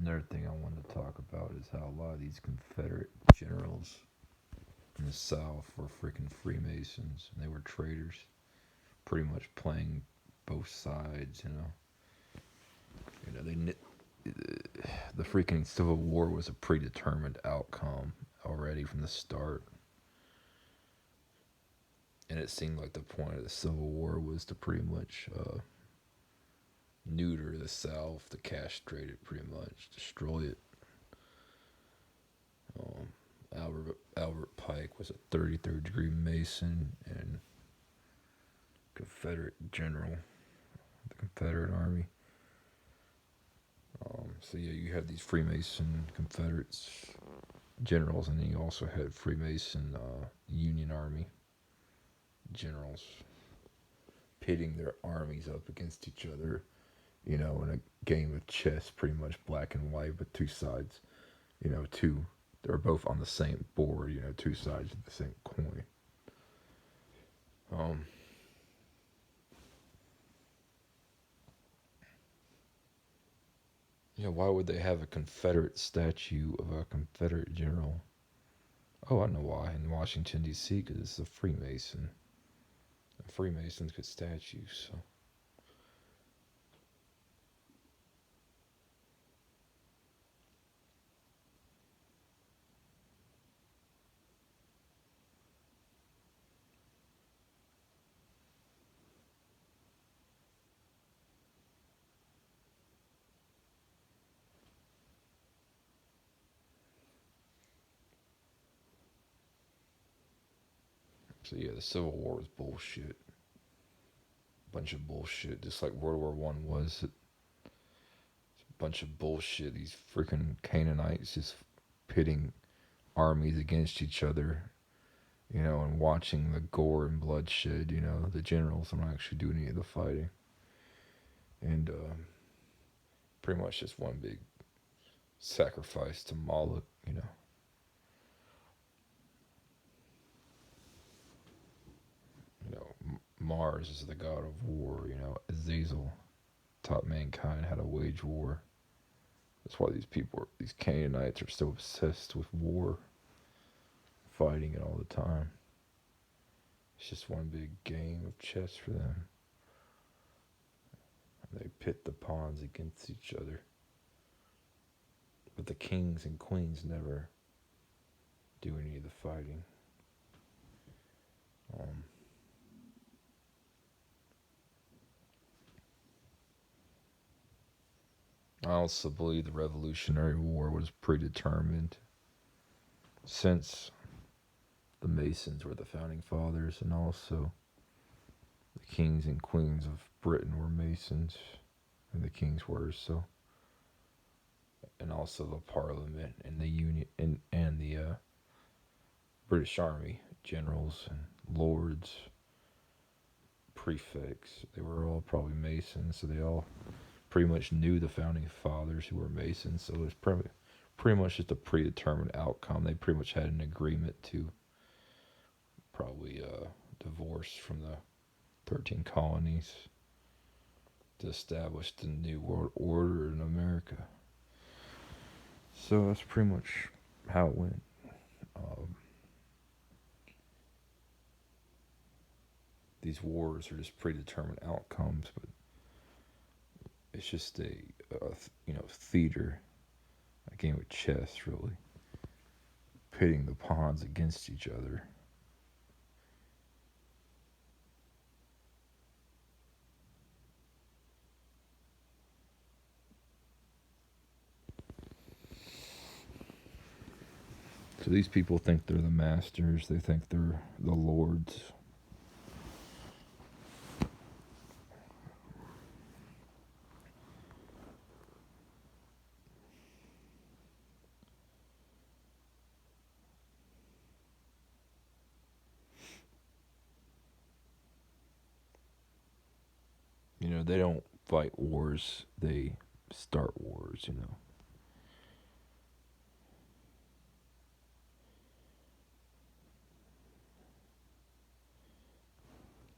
Another thing I wanted to talk about is how a lot of these Confederate generals in the South were freaking Freemasons and they were traitors, pretty much playing both sides. The freaking Civil War was a predetermined outcome already from the start, and it seemed like the point of the Civil War was to pretty much neuter the South, to castrate it, pretty much destroy it. Albert Pike was a 33rd degree Mason and Confederate general, the Confederate Army. So yeah, you had these Freemason Confederates generals, and then you also had Freemason Union Army generals pitting their armies up against each other. In a game of chess, pretty much black and white, but two sides. Two. They're both on the same board. Two sides of the same coin. Um, why would they have a Confederate statue of a Confederate general? Oh, I know why. In Washington, D.C., because it's a Freemason. And Freemasons get statues, so. So yeah, the Civil War was bullshit. Bunch of bullshit, just like World War One was. It's a bunch of bullshit. These freaking Canaanites just pitting armies against each other, and watching the gore and bloodshed. The generals don't actually do any of the fighting, and pretty much just one big sacrifice to Moloch. Mars is the god of war. Azazel taught mankind how to wage war. That's why these Canaanites are so obsessed with war, fighting it all the time. It's just one big game of chess for them. They pit the pawns against each other. But the kings and queens never do any of the fighting. I also believe the Revolutionary War was predetermined, since the Masons were the founding fathers, and also the kings and queens of Britain were Masons, and the kings were so. And also the Parliament and the Union and the British Army generals and lords, prefects. They were all probably Masons, so they all pretty much knew the founding fathers who were Masons. So it was pretty much just a predetermined outcome. They pretty much had an agreement to probably divorce from the 13 colonies to establish the New World Order in America. So that's pretty much how it went. These wars are just predetermined outcomes, but it's just a theater, a game of chess, really, pitting the pawns against each other. So these people think they're the masters. They think they're the lords. They don't fight wars. They start wars.